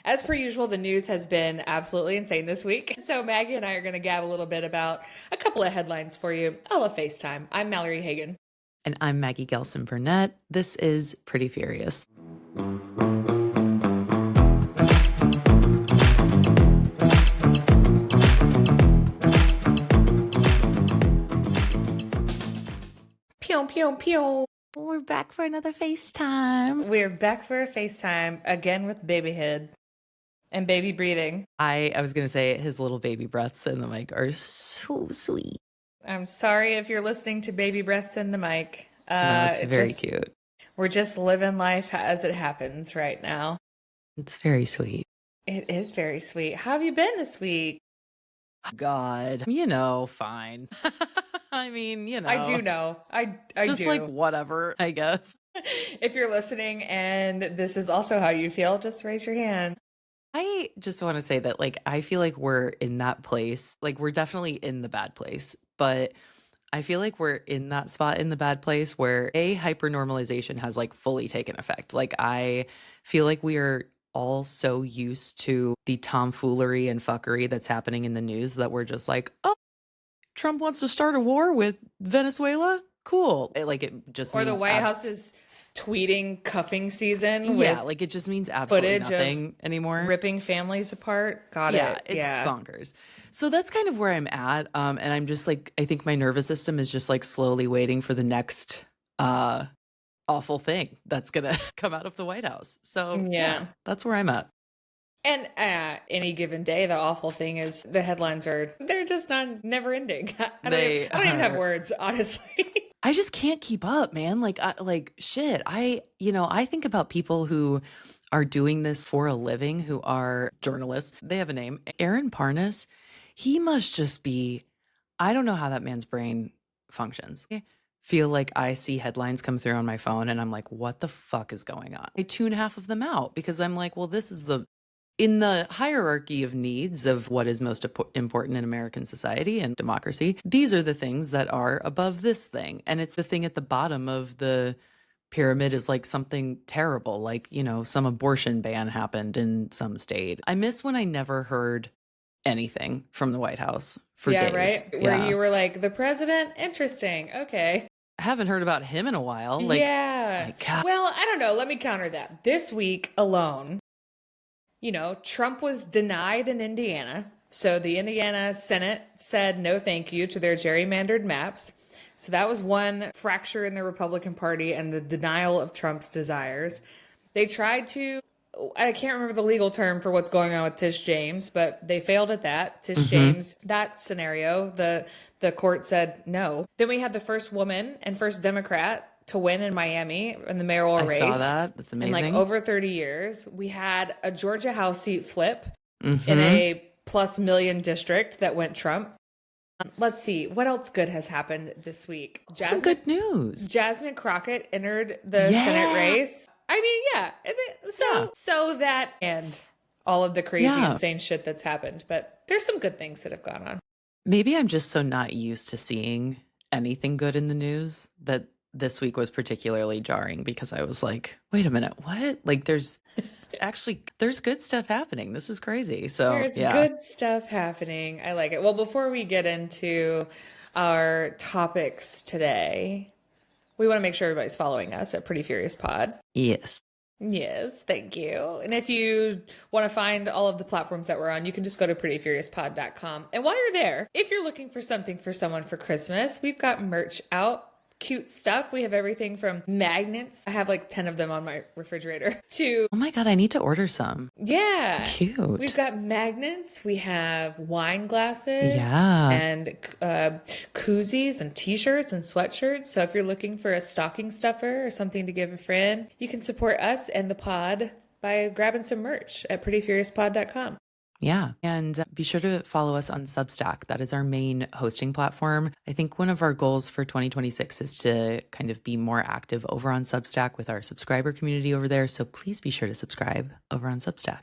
As per usual, the news has been absolutely insane this week. So Maggie and I are going to gab a little bit about a couple of headlines for you. I love FaceTime. I'm Mallory Hagan. And I'm Maggie Gelson Burnett. This is Pretty Furious. Pew, pew, pew. We're back for another FaceTime. We're back for a FaceTime again with babyhood and baby breathing. I was going to say his little baby breaths in the mic are so sweet. I'm sorry if you're listening to baby breaths in the mic. No, it's very cute. We're just living life as it happens right now. It's very sweet. It is very sweet. How have you been this week? God, fine. I mean, I do know. I just do. like whatever, I guess. If you're listening and this is also how you feel, just raise your hand. I just want to say that, I feel like we're in that place. We're definitely in the bad place, but I feel like we're in that spot in the bad place where hypernormalization has fully taken effect. I feel like we are all so used to the tomfoolery and fuckery that's happening in the news that we're just like, oh, Trump wants to start a war with Venezuela? Cool. It just or means the White House is tweeting cuffing season. Yeah, it just means absolutely nothing anymore. Ripping families apart. Got it. It's bonkers. So that's kind of where I'm at. And I'm just I think my nervous system is just slowly waiting for the next awful thing that's gonna come out of the White House. So yeah, that's where I'm at. And any given day, the awful thing is the headlines they're just never ending. I don't even have words, honestly. I just can't keep up, man. Shit. I think about people who are doing this for a living, who are journalists. They have a name. Aaron Parnas, he must just be, I don't know how that man's brain functions. I feel like I see headlines come through on my phone and I'm like, what the fuck is going on? I tune half of them out because I'm like, well, this is in the hierarchy of needs of what is most important in American society and democracy, these are the things that are above this thing. And it's the thing at the bottom of the pyramid is something terrible, some abortion ban happened in some state. I miss when I never heard anything from the White House for days. Right? Where you were like, the president? Interesting. Okay. I haven't heard about him in a while. Yeah. Well, I don't know. Let me counter that. This week alone, Trump was denied in Indiana. So the Indiana Senate said no thank you to their gerrymandered maps. So that was one fracture in the Republican Party and the denial of Trump's desires. They tried to, I can't remember the legal term for what's going on with Tish James, but they failed at that. Tish James, that scenario, the court said no. Then we had the first woman and first Democrat to win in Miami in the mayoral race. I saw that. That's amazing. In over 30 years. We had a Georgia House seat flip in a plus million district that went Trump. Let's see. What else good has happened this week? Some good news. Jasmine Crockett entered the Senate race. I mean, yeah. So that and all of the crazy, insane shit that's happened. But there's some good things that have gone on. Maybe I'm just so not used to seeing anything good in the news that this week was particularly jarring because I was like, wait a minute, what? There's good stuff happening. This is crazy. So there's good stuff happening. I like it. Well, before we get into our topics today, we want to make sure everybody's following us at Pretty Furious Pod. Yes. Yes, thank you. And if you want to find all of the platforms that we're on, you can just go to prettyfuriouspod.com. And while you're there, if you're looking for something for someone for Christmas, we've got merch out. Cute stuff. We have everything from magnets. I have 10 of them on my refrigerator to... Oh my God, I need to order some. Yeah. Cute. We've got magnets. We have wine glasses. Yeah. And koozies and t-shirts and sweatshirts. So if you're looking for a stocking stuffer or something to give a friend, you can support us and the pod by grabbing some merch at prettyfuriouspod.com. Yeah. And be sure to follow us on Substack. That is our main hosting platform. I think one of our goals for 2026 is to kind of be more active over on Substack with our subscriber community over there. So please be sure to subscribe over on Substack.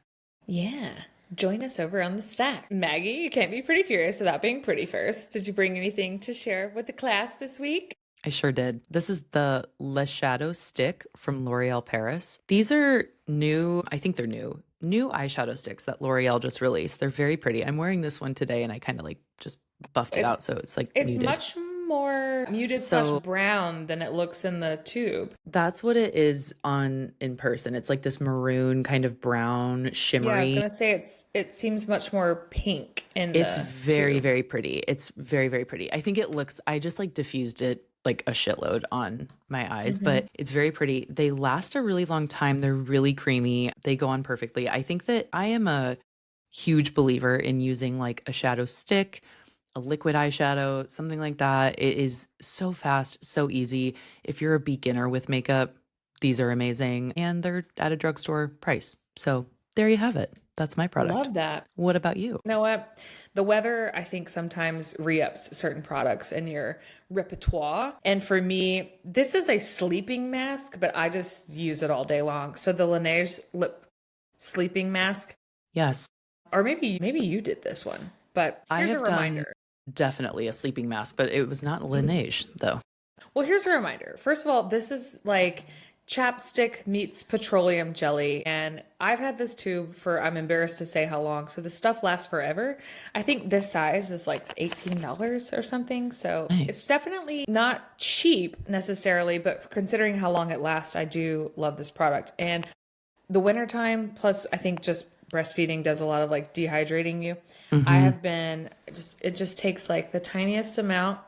Yeah. Join us over on the stack. Maggie, you can't be pretty furious without being pretty first. Did you bring anything to share with the class this week? I sure did. This is the Le Shadow Stick from L'Oreal Paris. These are new. I think they're new. new eyeshadow sticks that L'Oreal just released. They're very pretty. I'm wearing this one today and I kind of like just buffed it It's out so it's like it's muted. much more muted slash So brown than it looks in the tube. that's what it is on in person. It's like this maroon kind of brown Yeah, I was shimmery. gonna say it seems much more pink in It's the very, tube. very pretty. It's very, very pretty. I think it looks, I just like diffused it like a shitload on my eyes, but it's very pretty. They last a really long time. They're really creamy. They go on perfectly. I think that I am a huge believer in using like a shadow stick, a liquid eyeshadow, something like that. It is so fast, so easy. If you're a beginner with makeup, these are amazing and they're at a drugstore price. So there you have it. That's my product. Love that. What about you? You know what? The weather, I think, sometimes re-ups certain products in your repertoire. And for me, this is a sleeping mask, but I just use it all day long. So the Laneige lip sleeping mask, Yes, or maybe you did this one, but I here's a have done reminder. definitely a sleeping mask, but it was not Laneige though. Well, here's a reminder. First of all, this is like chapstick meets petroleum jelly. And I've had this tube for, I'm embarrassed to say how long. So the stuff lasts forever. I think this size is like $18 or something. So it's Nice. definitely not cheap necessarily, but considering how long it lasts, I do love this product. And the wintertime, plus I think just breastfeeding does a lot of like dehydrating you. I Mm-hmm. have been it just takes like the tiniest amount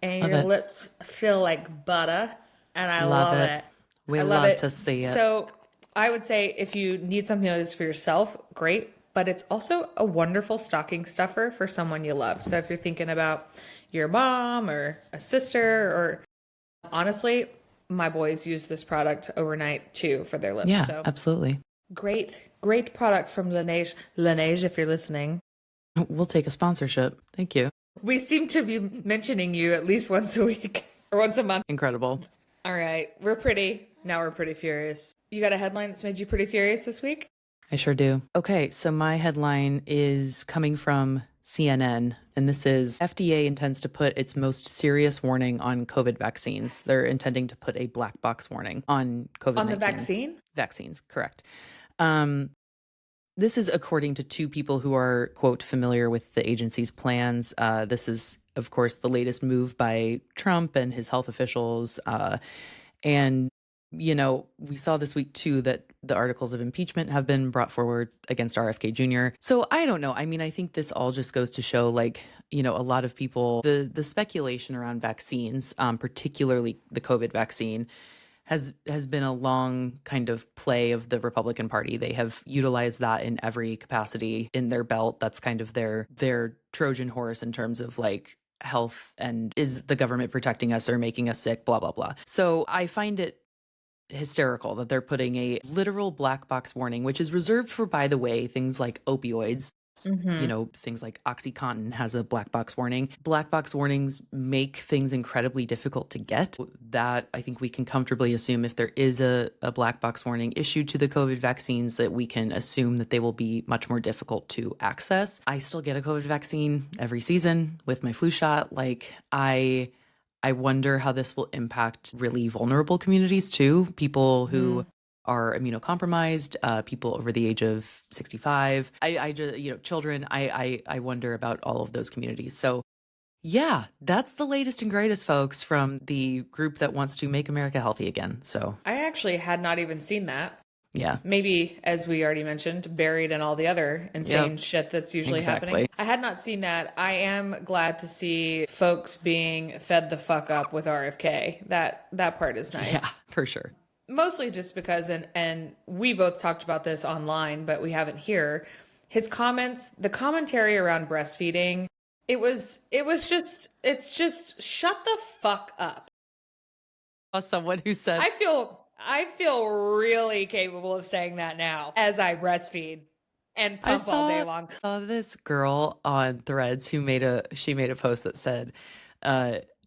and Love your it. lips feel like butter, and I Love love it. it. We I love love it. to see it. So I would say if you need something like this for yourself, great. But it's also a wonderful stocking stuffer for someone you love. So if you're thinking about your mom or a sister, or honestly, my boys use this product overnight too for their lips. Yeah, So absolutely. great product from Laneige. Laneige, if you're listening. We'll take a sponsorship. Thank you. We seem to be mentioning you at least once a week or once a month. Incredible. All right, we're pretty. Now we're pretty furious. You got a headline that's made you pretty furious this week? I sure do. Okay, so my headline is coming from CNN, and this is FDA intends to put its most serious warning on COVID vaccines. They're intending to put a black box warning on COVID-19 On the vaccine? vaccines, correct. Um, This is according to two people who are, quote, familiar with the agency's plans. This is, of course, the latest move by Trump and his health officials. And, you know, we saw this week, too, that the articles of impeachment have been brought forward against RFK Jr. So I don't know. I mean, I think this all just goes to show, like, you know, a lot of people, the speculation around vaccines, particularly the COVID vaccine, has been a long kind of play of the Republican Party. They have utilized that in every capacity in their belt. That's kind of their Trojan horse in terms of like health and is the government protecting us or making us sick, blah, blah, blah. So I find it hysterical that they're putting a literal black box warning, which is reserved for, by the way, things like opioids. You know, things like OxyContin has a black box warning. Black box warnings make things incredibly difficult to get. That I think we can comfortably assume if there is a black box warning issued to the COVID vaccines, that we can assume that they will be much more difficult to access. I still get a COVID vaccine every season with my flu shot. Like I wonder how this will impact really vulnerable communities too. People who are immunocompromised, people over the age of 65. I just, you know, children. I wonder about all of those communities. So yeah, that's the latest and greatest, folks, from the group that wants to make America healthy again. So I actually had not even seen that. yeah, Maybe, as we already mentioned, buried in all the other insane Yep. shit that's usually happening. Exactly. I had not seen that. I am glad to see folks being fed the fuck up with RFK. That part is nice. Yeah, for sure. Mostly just because, and we both talked about this online, but we haven't here. His comments, the commentary around breastfeeding, it's just shut the fuck up. Someone who said, I feel really capable of saying that now as I breastfeed and I pump all day long. saw this girl on Threads who made a post that said,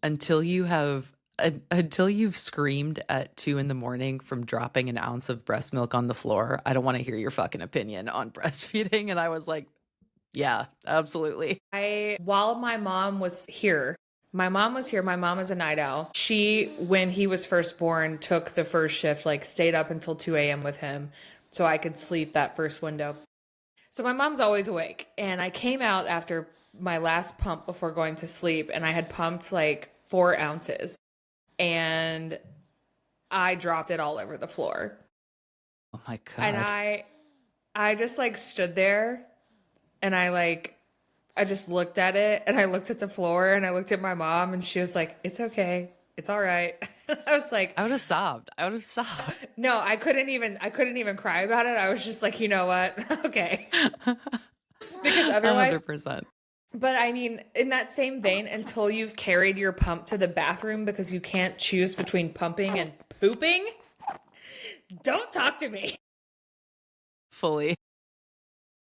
until you've screamed at 2 a.m. from dropping an ounce of breast milk on the floor, I don't want to hear your fucking opinion on breastfeeding. And I was like, yeah, absolutely. While my mom was here, my mom is a night owl. She, when he was first born, took the first shift, like stayed up until 2 a.m. with him, so I could sleep that first window. So my mom's always awake, and I came out after my last pump before going to sleep, and I had pumped like 4 ounces, and I dropped it all over the floor. Oh my And God. I just like stood there, and I just looked at it, and I looked at the floor, and I looked at my mom, and she was like, "It's okay. It's all right." I was like, I would have sobbed. I would have sobbed. "No, I couldn't even cry about it. I was just like, you know what? Okay." Because otherwise, 100%. but I mean, in that same vein, until you've carried your pump to the bathroom because you can't choose between pumping and pooping, don't talk to me. Fully.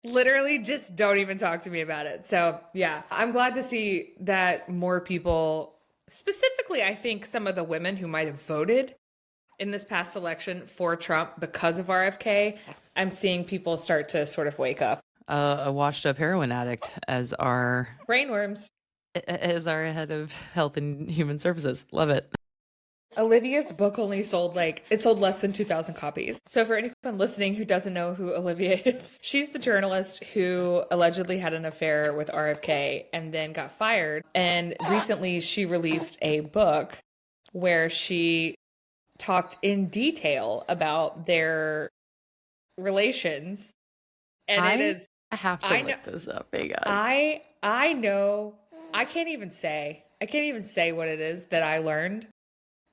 Literally, just don't even talk to me about it. So, yeah, I'm glad to see that more people, specifically, I think some of the women who might have voted in this past election for Trump because of RFK, I'm seeing people start to sort of wake up. A washed up heroin addict as our Brainworms. head of health and human services. Love it. Olivia's book only sold it sold less than 2,000 copies. So for anyone listening who doesn't know who Olivia is, she's the journalist who allegedly had an affair with RFK and then got fired. And recently she released a book where she talked in detail about their relations. And it is, I have to look this up. Hang on. I know, I can't even say what it is that I learned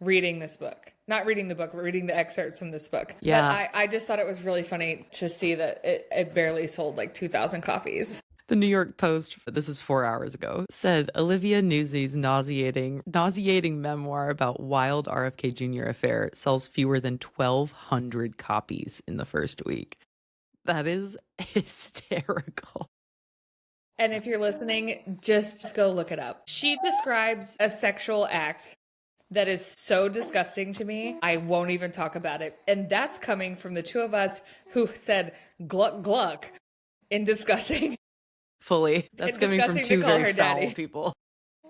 reading this book. Not reading the book, but reading the excerpts from this book. Yeah. But I just thought it was really funny to see that it barely sold like 2,000 copies. The New York Post, this is 4 hours ago, said Olivia Newsey's nauseating memoir about wild RFK Jr. affair sells fewer than 1,200 copies in the first week. That is hysterical. And if you're listening, just go look it up. She describes a sexual act that is so disgusting to me, I won't even talk about it. And that's coming from the two of us who said gluck gluck in discussing. Fully. That's coming from two very foul people.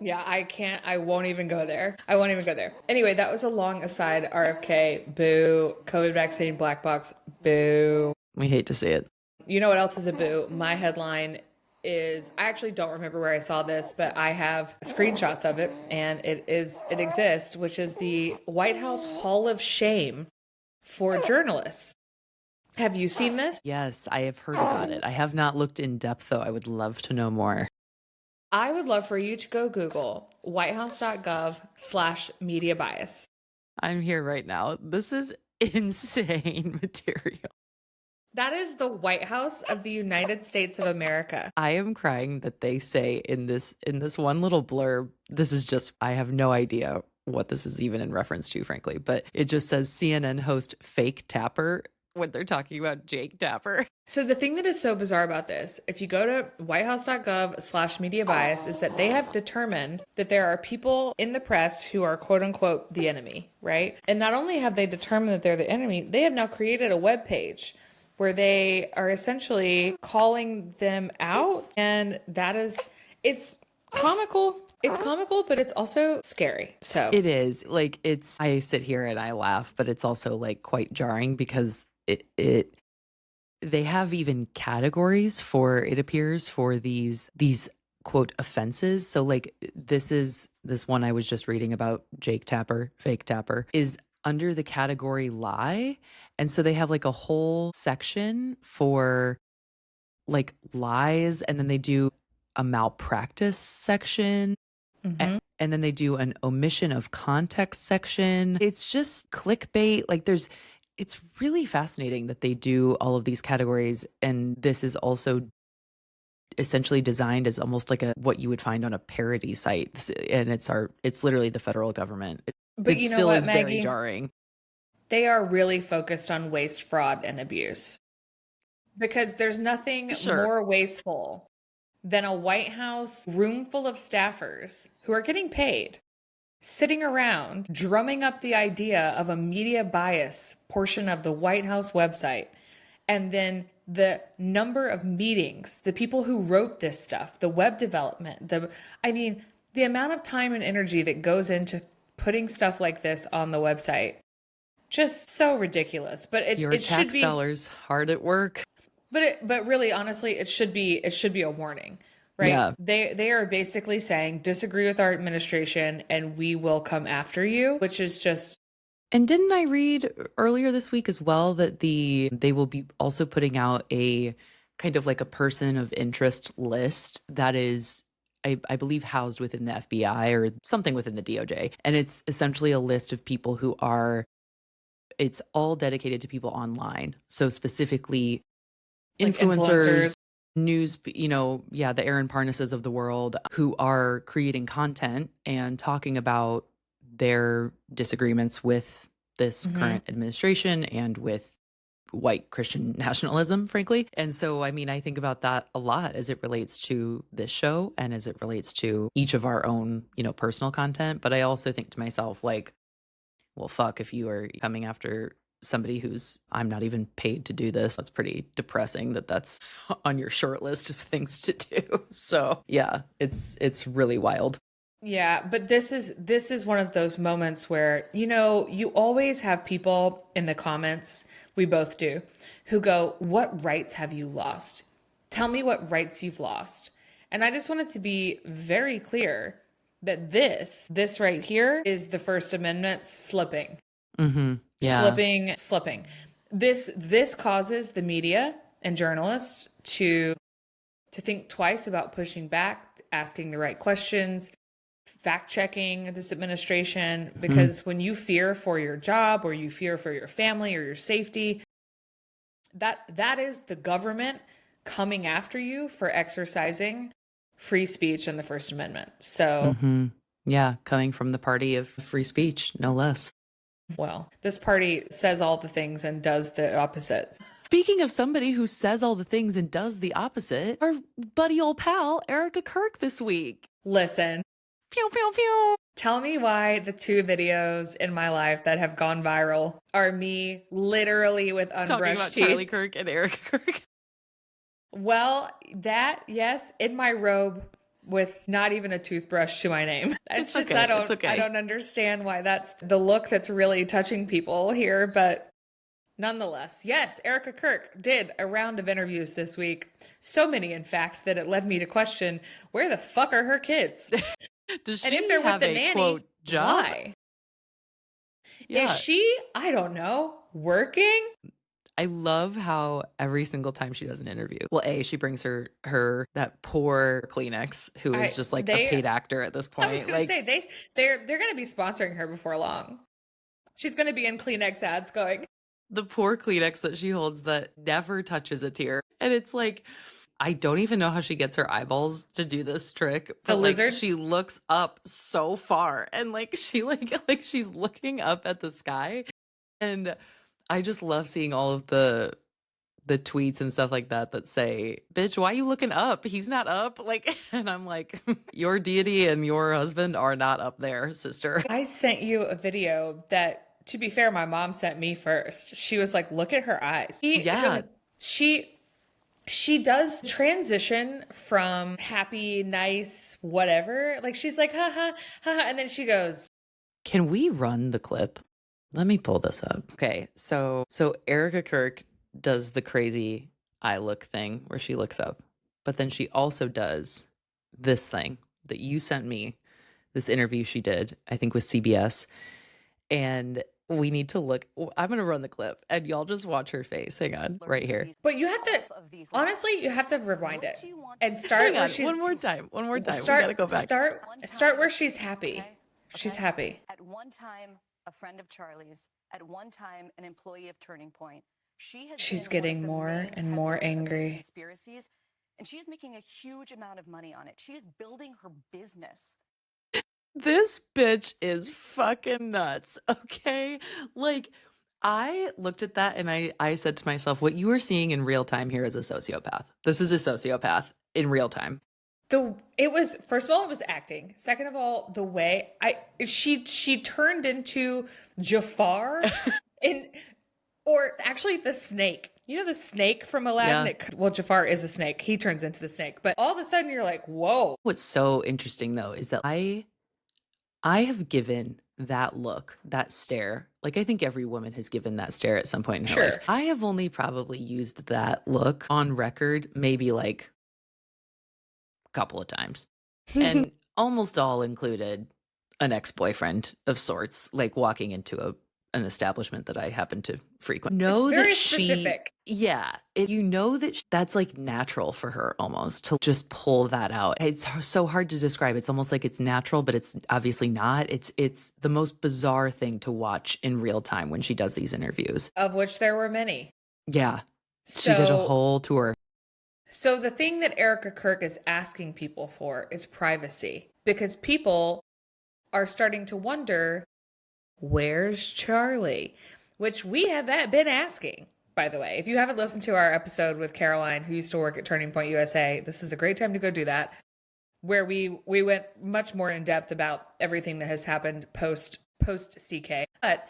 Yeah, I won't even go there. Anyway, that was a long aside. RFK, boo. COVID vaccine, black box, boo. We hate to see it. You know what else is a boo? My headline is, I actually don't remember where I saw this, but I have screenshots of it, and it exists, which is the White House Hall of Shame for journalists. Have you seen this? Yes, I have heard about it. I have not looked in depth, though. I would love to know more. I would love for you to go Google whitehouse.gov/media bias. I'm here right now. This is insane material. That is the White House of the United States of America. I am crying that they say in this one little blurb, this is just, I have no idea what this is even in reference to, frankly, but it just says CNN host fake Tapper when they're talking about Jake Tapper. So the thing that is so bizarre about this, if you go to whitehouse.gov/media bias, is that they have determined that there are people in the press who are quote unquote the enemy, right? And not only have they determined that they're the enemy, they have now created a web page where they are essentially calling them out. And that is, it's comical. It's comical, but it's also scary. So it is like, I sit here and I laugh, but it's also like quite jarring because they have even categories for, it appears, for these quote offenses. So like this one I was just reading about, Jake Tapper, fake Tapper, is under the category lie. And so they have like a whole section for like lies, and then they do a malpractice section. Mm-hmm. And then they do an omission of context section. It's just clickbait. Like it's really fascinating that they do all of these categories. And this is also essentially designed as almost like what you would find on a parody site. And it's literally the federal government. But it still is very jarring. They are really focused on waste, fraud, and abuse. Because there's nothing more wasteful than a White House room full of staffers who are getting paid, sitting around, drumming up the idea of a media bias portion of the White House website. And then the number of meetings, the people who wrote this stuff, the web development, the amount of time and energy that goes into putting stuff like this on the website Just so ridiculous. But Your it should tax be, dollars hard at work. but really honestly, it should be a warning, right? Yeah. They are basically saying disagree with our administration and we will come after you, which is just And didn't I read earlier this week as well that they will be also putting out a kind of like a person of interest list that is I believe housed within the FBI or something within the DOJ. And it's essentially a list of people who are it's all dedicated to people online. So specifically like influencers, influencers. news, yeah, the Aaron Parnases of the world who are creating content and talking about their disagreements with this Hmm. current administration and with white Christian nationalism, frankly. And so, I mean, I think about that a lot as it relates to this show and as it relates to each of our own, personal content. But I also think to myself, like, well, fuck, if you are coming after somebody who's, I'm not even paid to do this, that's pretty depressing that that's on your short list of things to do. So yeah, it's really wild. Yeah, but this is one of those moments where, you always have people in the comments, we both do, who go, "What rights have you lost? Tell me what rights you've lost." And I just want it to be very clear that this right here is the First Amendment slipping. Mm-hmm. Yeah. Slipping. This causes the media and journalists to think twice about pushing back, asking the right questions, fact checking this administration, Mm-hmm. because when you fear for your job or you fear for your family or your safety, that is the government coming after you for exercising free speech and the First Amendment. So, Mm-hmm. Yeah, coming from the party of free speech, no less. well, this party says all the things and does the opposite. Speaking of somebody who says all the things and does the opposite, our buddy old pal, Erika Kirk, this week. Listen, Pew, pew, pew. tell me why the two videos in my life that have gone viral are me literally with Talking unbrushed about teeth. Charlie Kirk and Erika Kirk. Well, yes, in my robe with not even a toothbrush to my name. It's just okay. I It's okay. don't understand why that's the look that's really touching people here, but nonetheless, yes, Erika Kirk did a round of interviews this week. So many, in fact, that it led me to question where the fuck are her kids? Does she And if they're with have the a nanny, quote job? why? Yeah. Is she, I don't know, working? I love how every single time she does an interview, well, she brings her that poor Kleenex who is just like a paid actor at this point. I was gonna say they're gonna be sponsoring her before long. She's gonna be in Kleenex ads going, the poor Kleenex that she holds that never touches a tear. And it's like, I don't even know how she gets her eyeballs to do this trick. But the like, lizard. she looks up so far and like she like she's looking up at the sky. And I just love seeing all of the tweets and stuff like that say, "Bitch, why are you looking up? He's not up." Like, and I'm like, your deity and your husband are not up there, sister. I sent you a video that, to be fair, my mom sent me first. She was like, "Look at her eyes." Yeah. She does transition from happy, nice, whatever. Like she's like, ha ha ha, and then she goes, Can we run the clip? Let me pull this up. Okay, so Erika Kirk does the crazy eye look thing where she looks up, but then she also does this thing that you sent me, this interview she did, I think with CBS, and we need to look. I'm gonna run the clip, and y'all just watch her face. Hang on, right here. but you have to, honestly, you have to rewind it and start Hang where on, she's, one more time. We start, gotta go back. start where she's happy. She's happy. At one time, a friend of Charlie's, at one time, an employee of Turning Point. She's getting more and more angry. Conspiracies, and she is making a huge amount of money on it. She is building her business. This bitch is fucking nuts, okay? Like, I looked at that and I said to myself, what you are seeing in real time here is a sociopath. This is a sociopath in real time. First of all, it was acting. Second of all, the way she turned into Jafar or actually the snake. You know the snake from Aladdin? Yeah. Well, Jafar is a snake. He turns into the snake. But all of a sudden you're like, whoa. What's so interesting though is that I have given that look, that stare, like I think every woman has given that stare at some point in her Sure. life. I have only probably used that look on record maybe like a couple of times. And almost all included an ex-boyfriend of sorts, like walking into an establishment that I happen to frequent. Know very that specific. you know that that's like natural for her almost to just pull that out. It's so hard to describe. It's almost like it's natural, but it's obviously not. It's the most bizarre thing to watch in real time when she does these interviews. Of which there were many. Yeah. She did a whole tour. So the thing that Erika Kirk is asking people for is privacy, because people are starting to wonder, where's Charlie? Which we have been asking, by the way. If you haven't listened to our episode with Caroline, who used to work at Turning Point USA, this is a great time to go do that, where we went much more in depth about everything that has happened post CK. But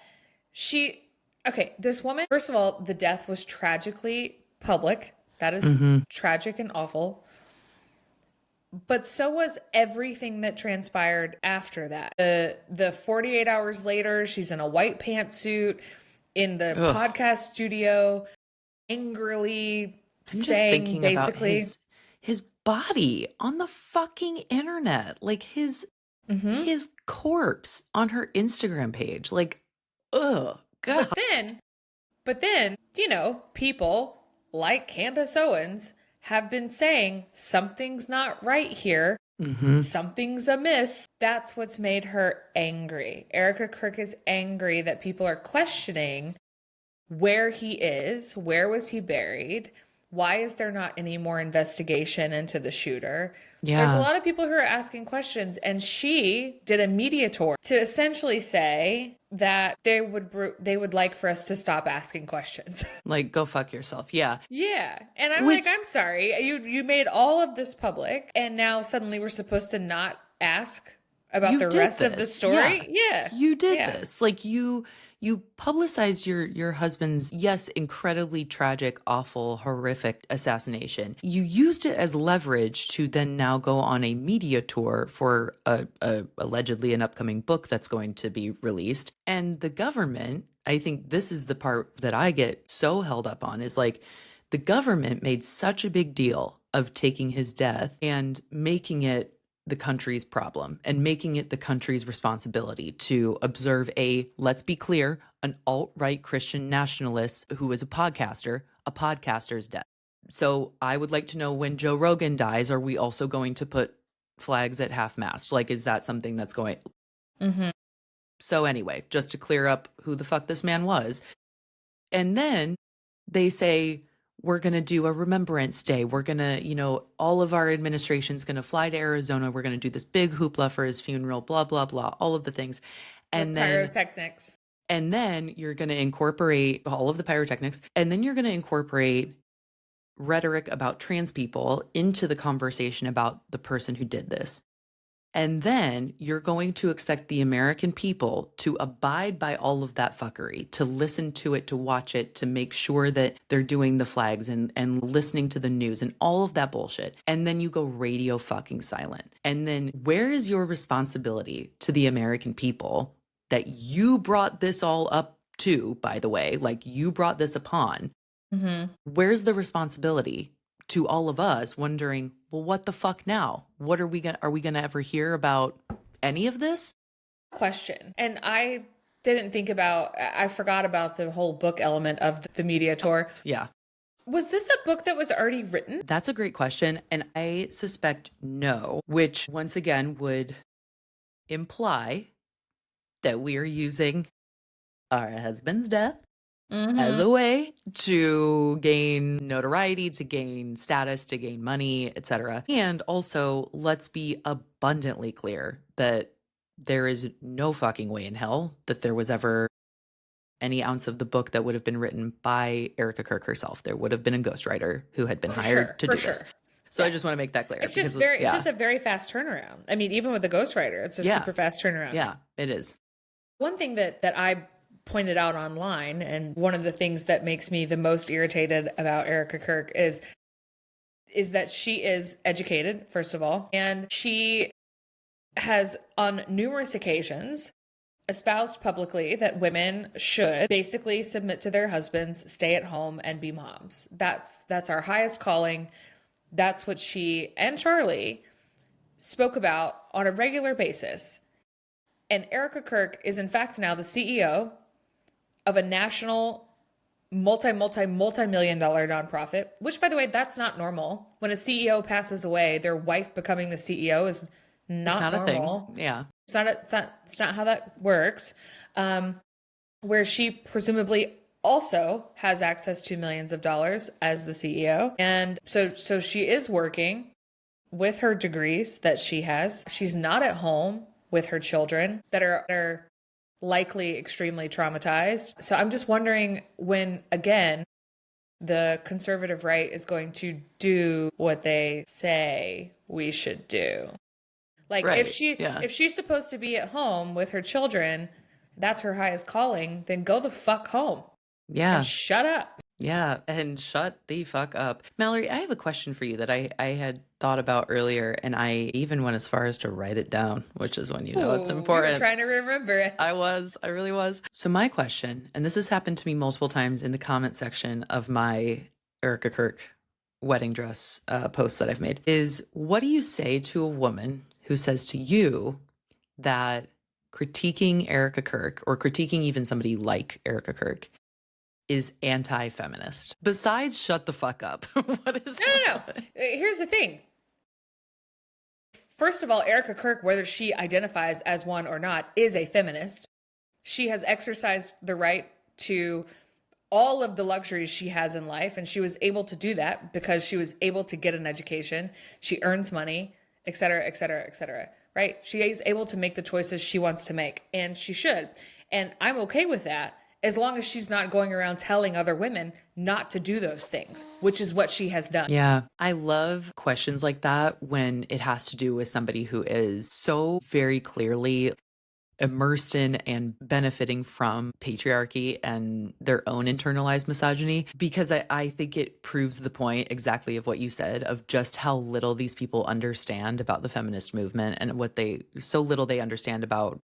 this woman, first of all, the death was tragically public. That is tragic and awful. But so was everything that transpired after that. The 48 hours later, she's in a white pantsuit in the podcast studio, angrily saying basically about his body on the fucking internet, like his corpse on her Instagram page. Like, ugh, God. But then, you know, people like Candace Owens have been saying something's not right here. Something's amiss. That's what's made her angry. Erika Kirk is angry that people are questioning where he is, where was he buried, why is there not any more investigation into the shooter? Yeah. There's a lot of people who are asking questions, and she did a media tour to essentially say that they would like for us to stop asking questions. Like, go fuck yourself. Yeah. Yeah. And I'm like, I'm sorry. You made all of this public, and now suddenly we're supposed to not ask about the rest of the story? Yeah. You did this. Like, you publicized your husband's, yes, incredibly tragic, awful, horrific assassination. You used it as leverage to then now go on a media tour for allegedly an upcoming book that's going to be released. And the government, I think this is the part that I get so held up on, is like, the government made such a big deal of taking his death and making it the country's problem and making it the country's responsibility to observe let's be clear, an alt-right Christian nationalist who is a podcaster's death. So I would like to know, when Joe Rogan dies, are we also going to put flags at half-mast? Like, is that something that's going... So anyway, just to clear up who the fuck this man was. And then they say, we're going to do a remembrance day. We're going to, all of our administration's going to fly to Arizona. We're going to do this big hoopla for his funeral, blah, blah, blah, all of the things. And then pyrotechnics. And then you're going to incorporate all of the pyrotechnics. And then you're going to incorporate rhetoric about trans people into the conversation about the person who did this. And then you're going to expect the American people to abide by all of that fuckery, to listen to it, to watch it, to make sure that they're doing the flags and listening to the news and all of that bullshit. And then you go radio fucking silent. And then where is your responsibility to the American people that you brought this all up to, by the way, like you brought this upon? Where's the responsibility to all of us wondering, well, what the fuck now? What are we going to ever hear about any of this? Question. And I forgot about the whole book element of the media tour. Yeah. Was this a book that was already written? That's a great question. And I suspect no, which once again would imply that we are using our husband's death as a way to gain notoriety, to gain status, to gain money, etc. And also, let's be abundantly clear that there is no fucking way in hell that there was ever any ounce of the book that would have been written by Erika Kirk herself. There would have been a ghostwriter who had been hired to do this. So I just want to make that clear. It's just a very fast turnaround. I mean, even with the ghostwriter, it's a super fast turnaround. Yeah, it is. One thing that I pointed out online, and one of the things that makes me the most irritated about Erika Kirk is that she is educated, first of all, and she has on numerous occasions espoused publicly that women should basically submit to their husbands, stay at home, and be moms. That's our highest calling. That's what she and Charlie spoke about on a regular basis. And Erika Kirk is in fact now the CEO of a national multi-million dollar nonprofit, which, by the way, that's not normal. When a CEO passes away, their wife becoming the CEO is not normal. A thing. Yeah. It's not how that works. Where she presumably also has access to millions of dollars as the CEO. And so she is working with her degrees that she has. She's not at home with her children that are likely extremely traumatized. So I'm just wondering when, again, the conservative right is going to do what they say we should do. Like, right. if she's supposed to be at home with her children, that's her highest calling, then go the fuck home. Yeah. And shut up. Yeah, and shut the fuck up. Mallory, I have a question for you that I had thought about earlier, and I even went as far as to write it down, which is when you know it's important. You were trying to remember it. I really was. So my question, and this has happened to me multiple times in the comment section of my Erika Kirk wedding dress post that I've made, is what do you say to a woman who says to you that critiquing Erika Kirk, or critiquing even somebody like Erika Kirk, is anti-feminist? Besides shut the fuck up. What is No. Here's the thing. First of all, Erika Kirk, whether she identifies as one or not, is a feminist. She has exercised the right to all of the luxuries she has in life, and she was able to do that because she was able to get an education. She earns money, et cetera, et cetera, et cetera, right? She is able to make the choices she wants to make, and she should. And I'm okay with that, as long as she's not going around telling other women not to do those things, which is what she has done. Yeah. I love questions like that when it has to do with somebody who is so very clearly immersed in and benefiting from patriarchy and their own internalized misogyny, because I think it proves the point exactly of what you said, of just how little these people understand about the feminist movement, and so little they understand about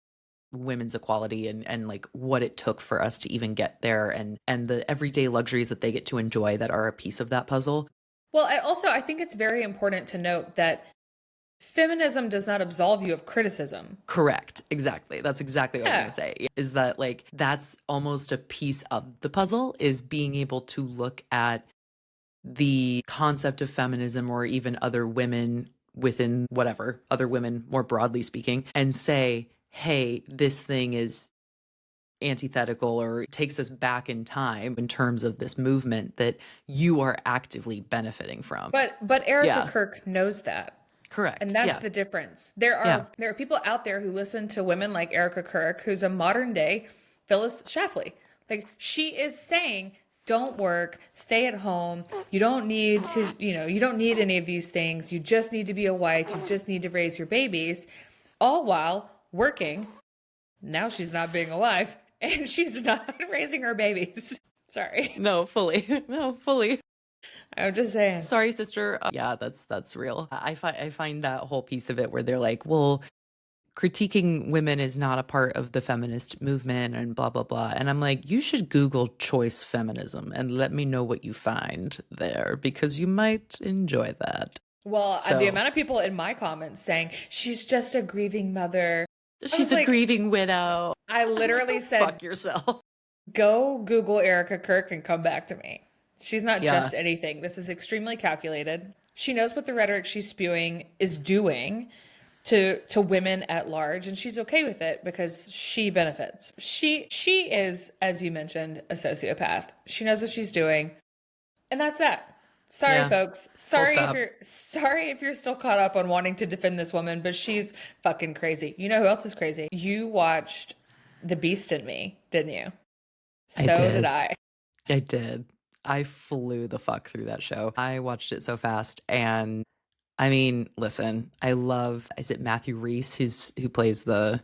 women's equality and like what it took for us to even get there, and the everyday luxuries that they get to enjoy that are a piece of that puzzle. Well, also, I think it's very important to note that feminism does not absolve you of criticism. Correct. Exactly. That's exactly what I was going to say, is that like that's almost a piece of the puzzle, is being able to look at the concept of feminism, or even other women within whatever, other women more broadly speaking, and say, hey, this thing is antithetical or takes us back in time in terms of this movement that you are actively benefiting from. But Erika Kirk knows that. Correct. And that's the difference. There are people out there who listen to women like Erika Kirk, who's a modern day Phyllis Schlafly. Like, she is saying, don't work, stay at home. You don't need to, you don't need any of these things. You just need to be a wife. You just need to raise your babies, all while working. Now she's not being a wife, and she's not raising her babies. Sorry. No, fully. I'm just saying. Sorry, sister. Yeah, that's real. I find that whole piece of it where they're like, well, critiquing women is not a part of the feminist movement and blah, blah, blah. And I'm like, you should Google choice feminism and let me know what you find there, because you might enjoy that. Well, the amount of people in my comments saying, she's just a grieving mother. She's a grieving widow. I literally said, fuck yourself. Go Google Erika Kirk and come back to me. She's not just anything. This is extremely calculated. She knows what the rhetoric she's spewing is doing to women at large, and she's okay with it because she benefits. She is, as you mentioned, a sociopath. She knows what she's doing, and that's that. Sorry, folks. Sorry if you're still caught up on wanting to defend this woman, but she's fucking crazy. You know who else is crazy? You watched The Beast in Me, didn't you? So did I. I did. I flew the fuck through that show. I watched it so fast. And I mean, listen, I love, is it Matthew Rhys who plays the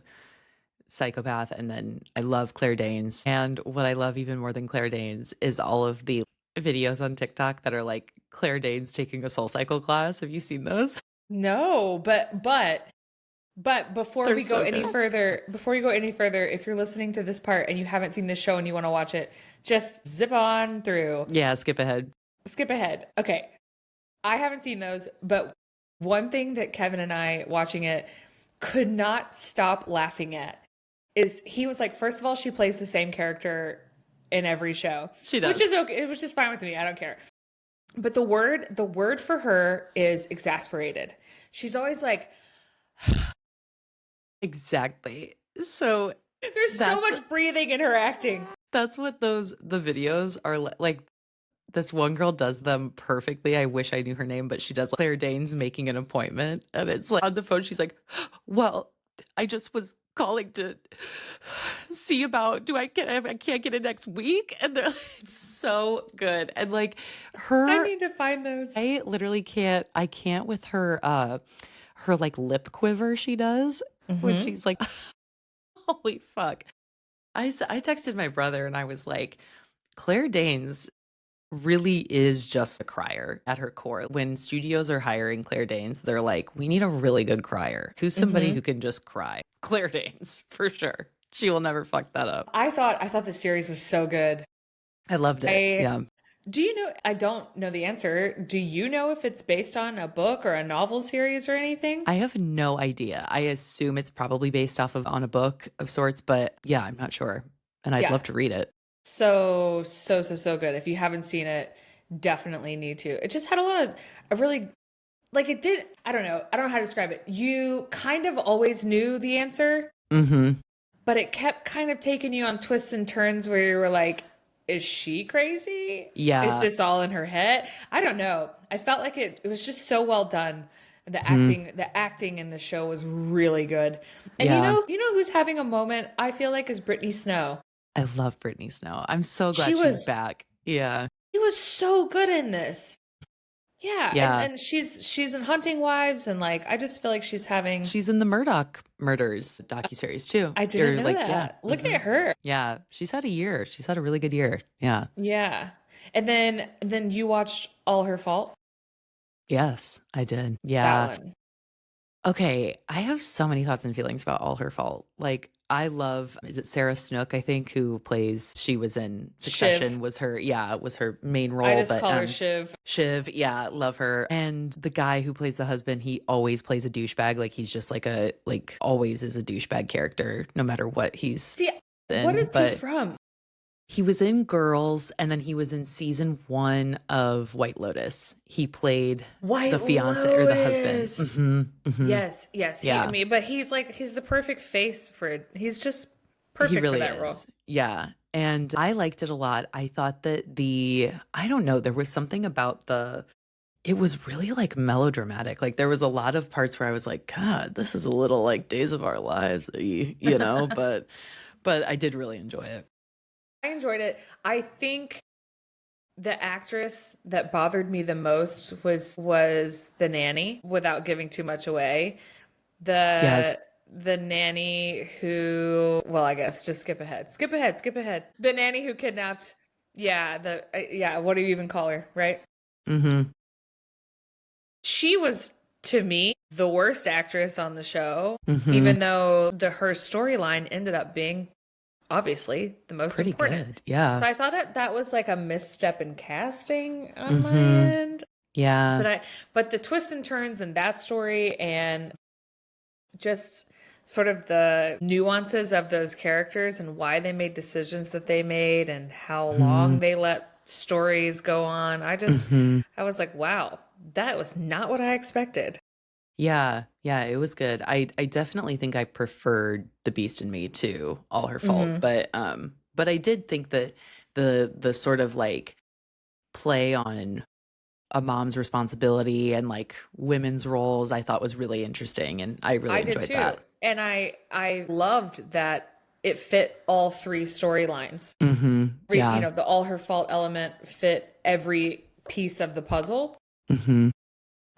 psychopath? And then I love Claire Danes. And what I love even more than Claire Danes is all of the videos on TikTok that are like Claire Danes taking a Soul Cycle class. Have you seen those? No, but But before They're we go so any good. further, if you're listening to this part and you haven't seen this show and you want to watch it, just zip on through. Yeah, skip ahead. Skip ahead. Okay. I haven't seen those, but one thing that Kevin and I watching it could not stop laughing at is he was like, first of all, she plays the same character in every show. She does. Which is okay. It was just fine with me. I don't care. But the word for her is exasperated. She's always like, Exactly. So there's so much breathing in her acting. that's what the videos are like. This one girl does them perfectly. I wish I knew her name, but she does Claire Danes making an appointment. And it's like on the phone, she's like, well, I just was calling to see about, I can't get it next week. And they're it's so good. And like I need to find those. I literally can't with her, her like lip quiver she does when she's like, holy fuck. I texted my brother and I was like, Claire Danes really is just a crier at her core. When studios are hiring Claire Danes, they're like, we need a really good crier. Who's somebody who can just cry? Claire Danes, for sure. She will never fuck that up. I thought the series was so good. I loved it. Yeah. Do you know, I don't know the answer. Do you know if it's based on a book or a novel series or anything? I have no idea. I assume it's probably based off of on a book of sorts, but yeah, I'm not sure. And I'd love to read it. So good. If you haven't seen it, definitely need to. It just had a really, like it did, I don't know how to describe it. You kind of always knew the answer, but it kept kind of taking you on twists and turns where you were like, is she crazy? Yeah. Is this all in her head? I don't know. I felt like it was just so well done. The acting in the show was really good. And you know who's having a moment, I feel like, is Brittany Snow. I love Brittany Snow. I'm so glad she's back. Yeah. She was so good in this. Yeah. Yeah. And she's in Hunting Wives, and like I just feel like she's in the Murdoch Murders docuseries too. I didn't know that. Yeah. Look at her. Yeah. She's had a year. She's had a really good year. Yeah. Yeah. And then you watched All Her Fault? Yes, I did. Yeah. That one. Okay. I have so many thoughts and feelings about All Her Fault. Like, I love, is it Sarah Snook, I think, who plays, she was in Succession, Shiv. was her main role. I just call her Shiv. Shiv, yeah, love her. And the guy who plays the husband, he always plays a douchebag. Like, he's just always is a douchebag character, no matter what he's in. What is he from? He was in Girls, and then he was in season 1 of White Lotus. He played the fiance or the husband. Yes. Yeah. But he's the perfect face for it. He's just perfect for that role. Yeah. And I liked it a lot. I thought that I don't know, there was something about it was really like melodramatic. Like there was a lot of parts where I was like, God, this is a little like Days of Our Lives, you know, but I did really enjoy it. I enjoyed it. I think the actress that bothered me the most was the nanny, without giving too much away. The nanny who, well, I guess just skip ahead. The nanny who kidnapped, what do you even call her, right? She was, to me, the worst actress on the show, even though her storyline ended up being obviously the most pretty important. Good. Yeah. So I thought that was like a misstep in casting on my end. Yeah. But the twists and turns in that story, and just sort of the nuances of those characters and why they made decisions that they made and how long they let stories go on. I was like, wow, that was not what I expected. Yeah, it was good. I definitely think I preferred The Beast in Me to All Her Fault, but I did think that the sort of like play on a mom's responsibility and like women's roles I thought was really interesting, and I really enjoyed that. And I loved that it fit all three storylines. Yeah. The All Her Fault element fit every piece of the puzzle.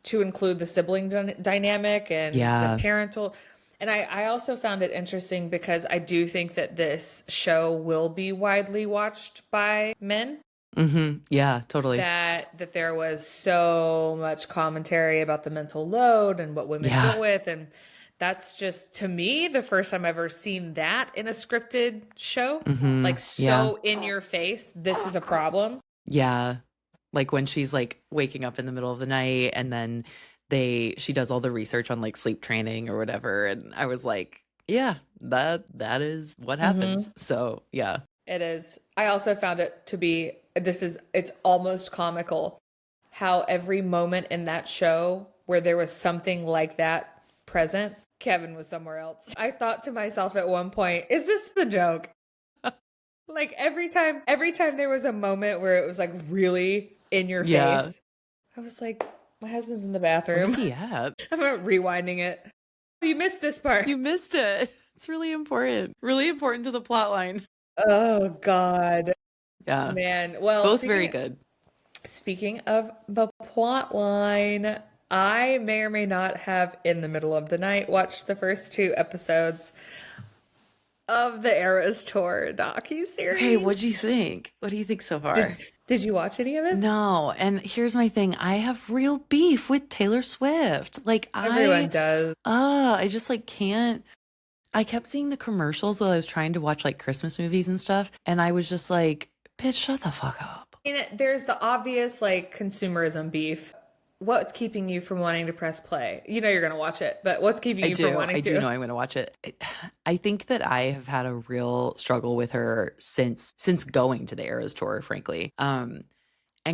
To include the sibling dynamic and the parental. And I also found it interesting because I do think that this show will be widely watched by men. Yeah, totally. That there was so much commentary about the mental load and what women deal with. And That's just, to me, the first time I've ever seen that in a scripted show. Like, Yeah. so in your face, this is a problem. Yeah. Like when she's like waking up in the middle of the night and then she does all the research on like sleep training or whatever. And I was like, yeah, that is what happens. So yeah. It is. I also found it to be, it's almost comical how every moment in that show where there was something like that present, Kevin was somewhere else. I thought to myself at one point, is this a joke? Like every time there was a moment where it was like really in your face, I was like, my husband's in the bathroom. Where's he at? I'm not rewinding it. You missed this part. You missed it. It's really important. Really important to the plot line. Oh God. Yeah. Man. Well, both very good. Speaking of the plot line, I may or may not have in the middle of the night watched the first 2 episodes of the Eras Tour docuseries. Hey, what'd you think? What do you think so far? Did you watch any of it? No. And here's my thing. I have real beef with Taylor Swift. Like Everyone does. I just like can't. I kept seeing the commercials while I was trying to watch like Christmas movies and stuff. And I was just like, bitch, shut the fuck up. And there's the obvious like consumerism beef. What's keeping you from wanting to press play? You know you're going to watch it, but what's keeping you from wanting to? I do know I'm going to watch it. I think that I have had a real struggle with her since going to the Eras Tour, frankly. And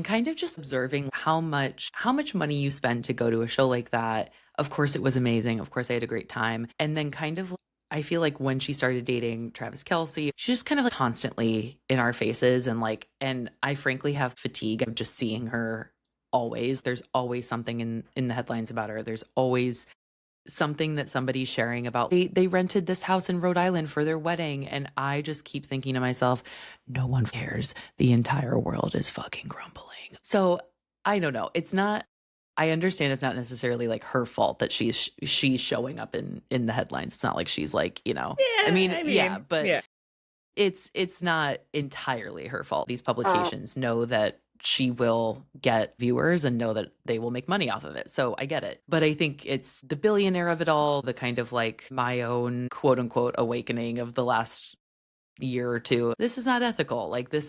kind of just observing how much money you spend to go to a show like that. Of course, it was amazing. Of course, I had a great time. And then kind of, I feel like when she started dating Travis Kelce, she's just kind of like constantly in our faces. And I frankly have fatigue of just seeing her always. There's always something in the headlines about her. There's always something that somebody's sharing about. They rented this house in Rhode Island for their wedding. And I just keep thinking to myself, no one cares. The entire world is fucking grumbling. So I don't know. I understand it's not necessarily like her fault that she's showing up in the headlines. It's not like she's like, but it's not entirely her fault. These publications know that she will get viewers and know that they will make money off of it. So I get it. But I think it's the billionaire of it all, the kind of like my own quote unquote awakening of the last year or two. This is not ethical. Like there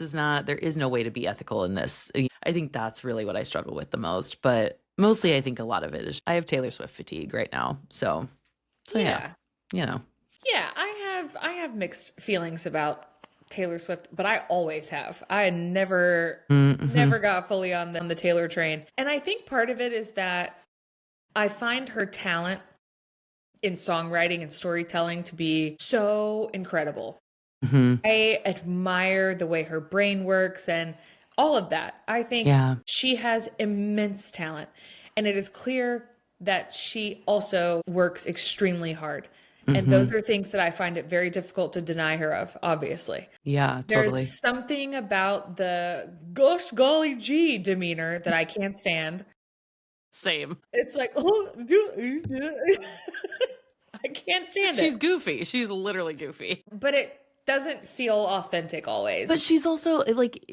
is no way to be ethical in this. I think that's really what I struggle with the most. But mostly I think a lot of it is I have Taylor Swift fatigue right now. So yeah. Yeah, I have mixed feelings about Taylor Swift, but I always have. I never got fully on the Taylor train. And I think part of it is that I find her talent in songwriting and storytelling to be so incredible. I admire the way her brain works and all of that. I think she has immense talent. And it is clear that she also works extremely hard. And those are things that I find it very difficult to deny her of, obviously. Yeah, totally. There's something about the gosh golly gee demeanor that I can't stand. Same. It's like, oh, I can't stand it. She's goofy. She's literally goofy. But it doesn't feel authentic always. But she's also like,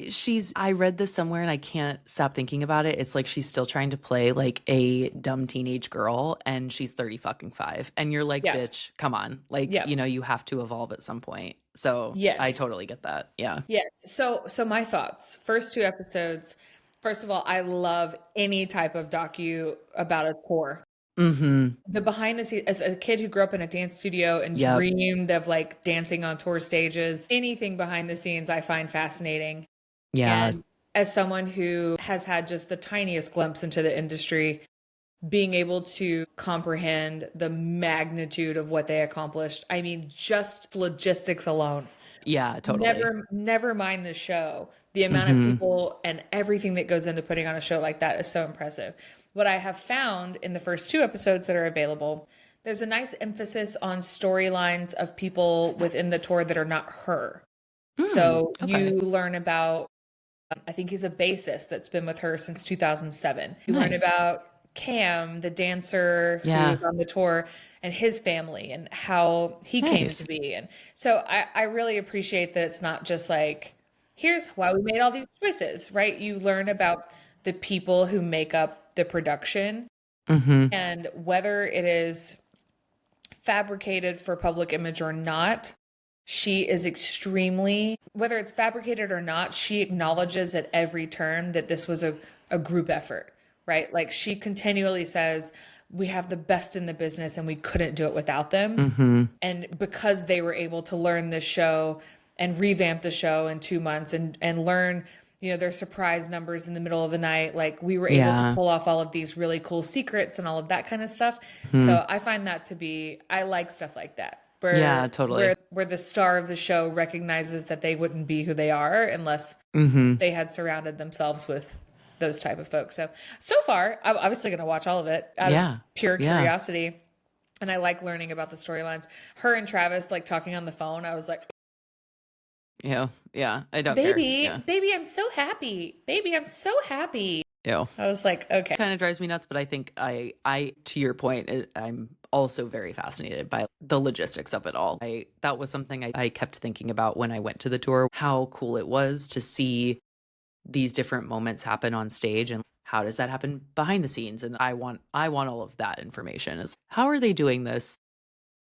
I read this somewhere and I can't stop thinking about it. It's like she's still trying to play like a dumb teenage girl and she's 35. And you're like, bitch, come on. Like, you have to evolve at some point. So yes. I totally get that. Yeah. Yes. So my thoughts, first 2 episodes. First of all, I love any type of docu about a tour. The behind the scenes, as a kid who grew up in a dance studio and dreamed of like dancing on tour stages, anything behind the scenes I find fascinating. Yeah. And as someone who has had just the tiniest glimpse into the industry, being able to comprehend the magnitude of what they accomplished. I mean, just logistics alone. Yeah, totally. Never mind the show. The amount of people and everything that goes into putting on a show like that is so impressive. What I have found in the first 2 episodes that are available, there's a nice emphasis on storylines of people within the tour that are not her. So you learn about, I think he's a bassist that's been with her since 2007. You learn about Cam, the dancer who's on the tour, and his family and how he came to be. And so I really appreciate that it's not just like, here's why we made all these choices, right? You learn about the people who make up the production and whether it is fabricated for public image or not, she is extremely, whether it's fabricated or not, she acknowledges at every turn that this was a group effort, right? Like she continually says, we have the best in the business and we couldn't do it without them. And because they were able to learn this show and revamp the show in 2 months and learn, their surprise numbers in the middle of the night, like we were able to pull off all of these really cool secrets and all of that kind of stuff. So I find that to be, I like stuff like that. Totally. Where the star of the show recognizes that they wouldn't be who they are unless they had surrounded themselves with those type of folks. So far, I'm obviously going to watch all of it out of pure curiosity. And I like learning about the storylines. Her and Travis, like talking on the phone, I was like, yeah, I don't care. Baby, I'm so happy. Baby, I'm so happy. Ew. I was like, okay. Kind of drives me nuts, but I think I to your point, I'm also very fascinated by the logistics of it all. That was something I kept thinking about when I went to the tour, how cool it was to see these different moments happen on stage and how does that happen behind the scenes. And I want all of that information. Is how are they doing this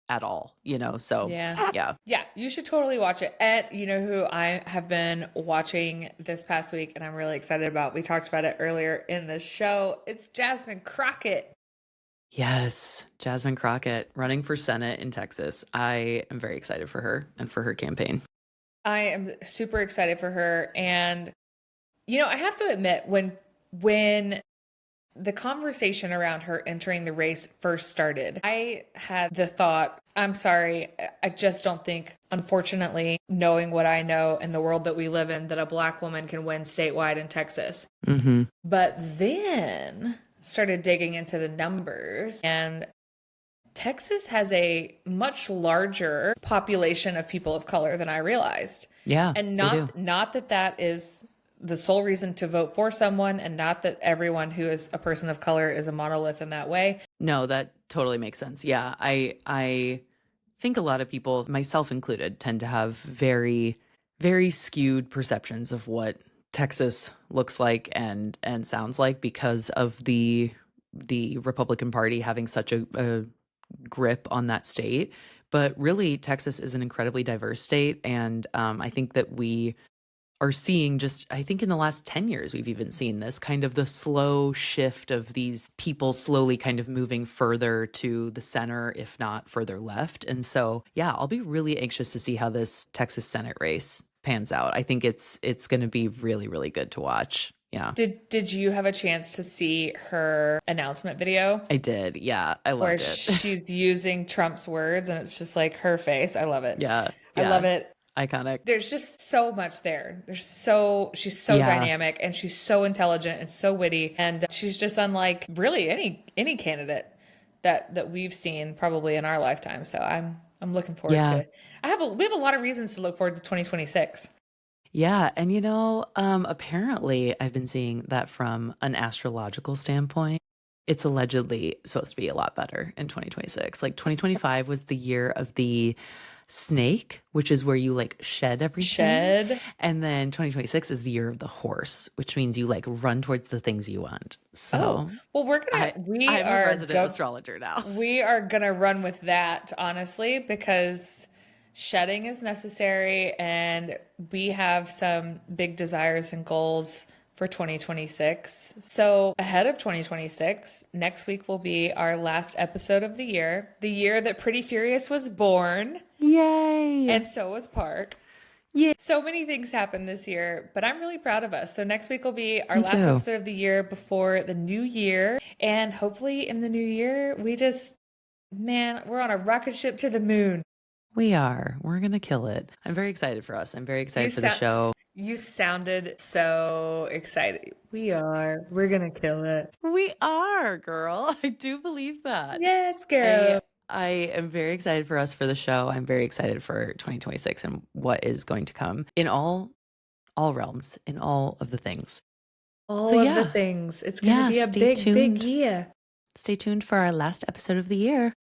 at all, so yeah, you should totally watch it. Who I have been watching this past week and I'm really excited about, we talked about it earlier in the show, it's Jasmine Crockett. Yes, Jasmine Crockett running for Senate in Texas. I am very excited for her and for her campaign. I am super excited for her. And I have to admit, when the conversation around her entering the race first started, I had the thought, I'm sorry, I just don't think, unfortunately, knowing what I know in the world that we live in, that a Black woman can win statewide in Texas. But then started digging into the numbers, and Texas has a much larger population of people of color than I realized. Yeah. And not that is the sole reason to vote for someone, and not that everyone who is a person of color is a monolith in that way. No, that totally makes sense. Yeah, I think a lot of people, myself included, tend to have very, very skewed perceptions of what Texas looks like and sounds like because of the Republican Party having such a grip on that state. But really, Texas is an incredibly diverse state, and I think that we are seeing I think in the last 10 years, we've even seen this kind of the slow shift of these people slowly kind of moving further to the center, if not further left. And so, yeah, I'll be really anxious to see how this Texas Senate race pans out. I think it's going to be really, really good to watch. Yeah. Did you have a chance to see her announcement video? I did. Yeah. I loved it. She's using Trump's words and it's just like her face. I love it. Yeah. I love it. Iconic. There's just so much there. She's so dynamic and she's so intelligent and so witty, and she's just unlike really any candidate that we've seen probably in our lifetime. So I'm looking forward to it. We have a lot of reasons to look forward to 2026. Yeah, and apparently I've been seeing that from an astrological standpoint. It's allegedly supposed to be a lot better in 2026. Like 2025 was the year of the snake, which is where you like shed everything. And then 2026 is the year of the horse, which means you like run towards the things you want. So, well, I'm a resident astrologer now. We are gonna run with that, honestly, because shedding is necessary, and we have some big desires and goals for 2026. So ahead of 2026, next week will be our last episode of the year that Pretty Furious was born. Yay! And so was Park. Yeah. So many things happened this year, but I'm really proud of us. So next week will be our last episode of the year before the new year. And hopefully in the new year, we're on a rocket ship to the moon. We are. We're going to kill it. I'm very excited for us. I'm very excited for the show. You sounded so excited. We're going to kill it. We are, girl. I do believe that. Yes, girl. I am very excited for us for the show. I'm very excited for 2026 and what is going to come in all realms, in all of the things. All of the things. It's going to be a big year. Stay tuned for our last episode of the year.